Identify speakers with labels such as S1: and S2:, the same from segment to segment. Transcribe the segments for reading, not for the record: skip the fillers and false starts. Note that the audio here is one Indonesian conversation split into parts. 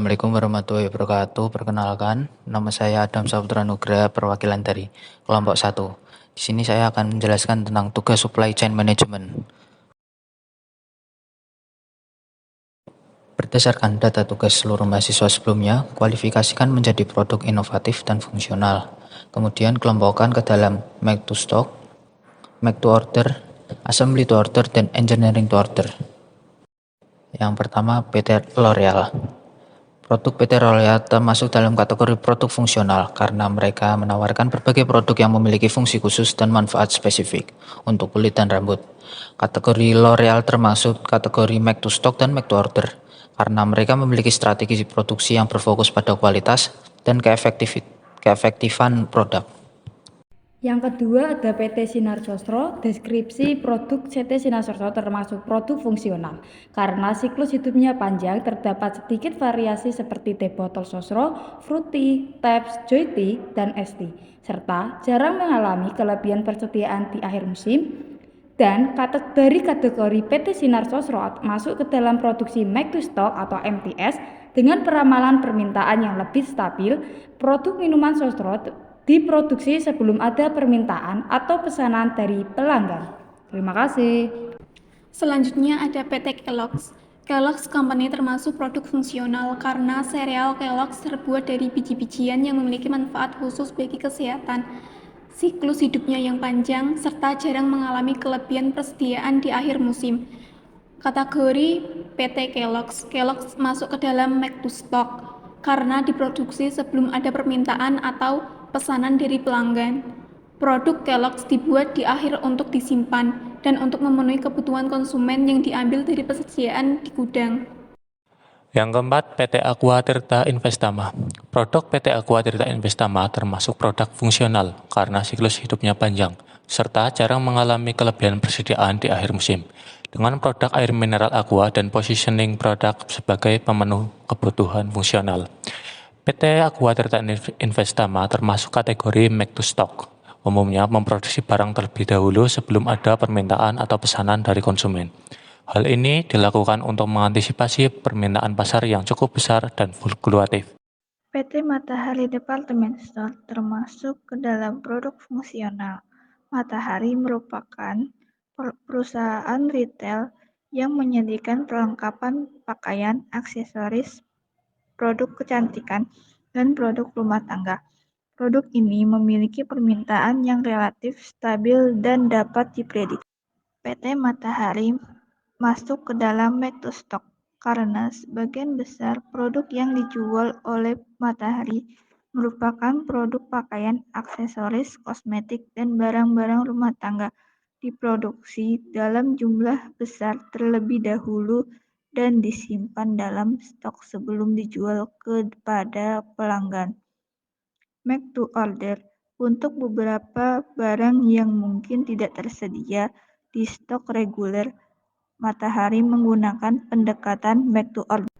S1: Assalamualaikum warahmatullahi wabarakatuh. Perkenalkan, nama saya Adam Saputra Nugraha, perwakilan dari kelompok 1. Di sini saya akan menjelaskan tentang tugas supply chain management. Berdasarkan data tugas seluruh mahasiswa sebelumnya, kualifikasikan menjadi produk inovatif dan fungsional. Kemudian kelompokkan ke dalam make to stock, make to order, assembly to order, dan engineering to order. Yang pertama, PT L'Oreal. Produk PT L'Oreal termasuk dalam kategori produk fungsional karena mereka menawarkan berbagai produk yang memiliki fungsi khusus dan manfaat spesifik untuk kulit dan rambut. Kategori L'Oreal termasuk kategori make to stock dan make to order karena mereka memiliki strategi produksi yang berfokus pada kualitas dan keefektifan produk.
S2: Yang kedua ada PT Sinar Sosro, deskripsi produk PT Sinar Sosro termasuk produk fungsional. Karena siklus hidupnya panjang, terdapat sedikit variasi seperti teh botol Sosro, fruity, taps, joy tea, dan es tea. Serta jarang mengalami kelebihan persediaan di akhir musim. Dan dari kategori PT Sinar Sosro masuk ke dalam produksi make to stock atau MTS dengan peramalan permintaan yang lebih stabil. Produk minuman Sosro diproduksi sebelum ada permintaan atau pesanan dari pelanggan. Terima kasih.
S3: Selanjutnya ada PT Kellogg's. Kellogg's Company termasuk produk fungsional karena sereal Kellogg's terbuat dari biji-bijian yang memiliki manfaat khusus bagi kesehatan. Siklus hidupnya yang panjang serta jarang mengalami kelebihan persediaan di akhir musim. Kategori PT Kellogg's. Kellogg's masuk ke dalam make to stock karena diproduksi sebelum ada permintaan atau pesanan dari pelanggan. Produk Kellogg's dibuat di akhir untuk disimpan dan untuk memenuhi kebutuhan konsumen yang diambil dari persediaan di gudang.
S4: Yang keempat, PT Aqua Tirta Investama. Produk PT Aqua Tirta Investama termasuk produk fungsional karena siklus hidupnya panjang, serta jarang mengalami kelebihan persediaan di akhir musim. Dengan produk air mineral aqua dan positioning produk sebagai pemenuh kebutuhan fungsional. PT Aqua Tirta Investama termasuk kategori make to stock. Umumnya memproduksi barang terlebih dahulu sebelum ada permintaan atau pesanan dari konsumen. Hal ini dilakukan untuk mengantisipasi permintaan pasar yang cukup besar dan fluktuatif.
S5: PT Matahari Department Store termasuk ke dalam produk fungsional. Matahari merupakan perusahaan retail yang menyediakan perlengkapan pakaian, aksesoris, produk kecantikan, dan produk rumah tangga. Produk ini memiliki permintaan yang relatif stabil dan dapat diprediksi. PT Matahari masuk ke dalam make to stock karena sebagian besar produk yang dijual oleh Matahari merupakan produk pakaian, aksesoris, kosmetik, dan barang-barang rumah tangga diproduksi dalam jumlah besar terlebih dahulu dan disimpan dalam stok sebelum dijual kepada pelanggan. Make to order untuk beberapa barang yang mungkin tidak tersedia di stok reguler, Matahari menggunakan pendekatan make to order.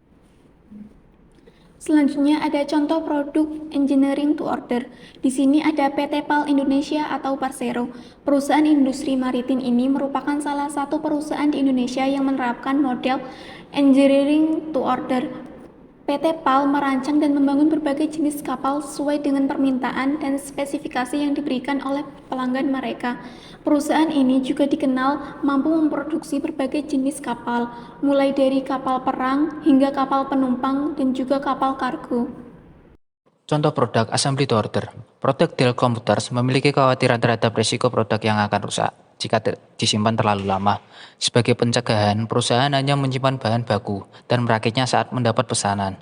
S3: Selanjutnya ada contoh produk engineering to order. Di sini ada PT PAL Indonesia atau Persero. Perusahaan industri maritim ini merupakan salah satu perusahaan di Indonesia yang menerapkan model engineering to order. PT PAL merancang dan membangun berbagai jenis kapal sesuai dengan permintaan dan spesifikasi yang diberikan oleh pelanggan mereka. Perusahaan ini juga dikenal mampu memproduksi berbagai jenis kapal, mulai dari kapal perang hingga kapal penumpang dan juga kapal kargo.
S1: Contoh produk assembly to order. Produk Dell Computers memiliki kekhawatiran terhadap risiko produk yang akan rusak jika disimpan terlalu lama. Sebagai pencegahan, perusahaan hanya menyimpan bahan baku dan merakitnya saat mendapat pesanan.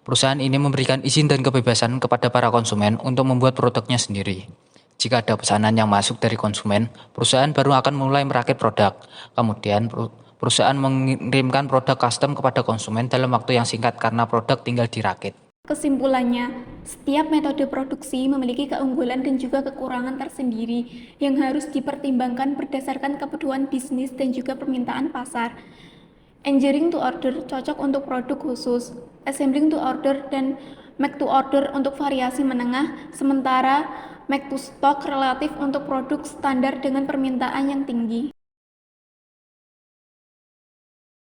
S1: Perusahaan ini memberikan izin dan kebebasan kepada para konsumen untuk membuat produknya sendiri. Jika ada pesanan yang masuk dari konsumen, perusahaan baru akan mulai merakit produk. Kemudian, perusahaan mengirimkan produk custom kepada konsumen dalam waktu yang singkat karena produk tinggal dirakit.
S3: Kesimpulannya, setiap metode produksi memiliki keunggulan dan juga kekurangan tersendiri yang harus dipertimbangkan berdasarkan kebutuhan bisnis dan juga permintaan pasar. Engineering to order cocok untuk produk khusus, assembling to order dan make to order untuk variasi menengah, sementara make to stock relatif untuk produk standar dengan permintaan yang tinggi.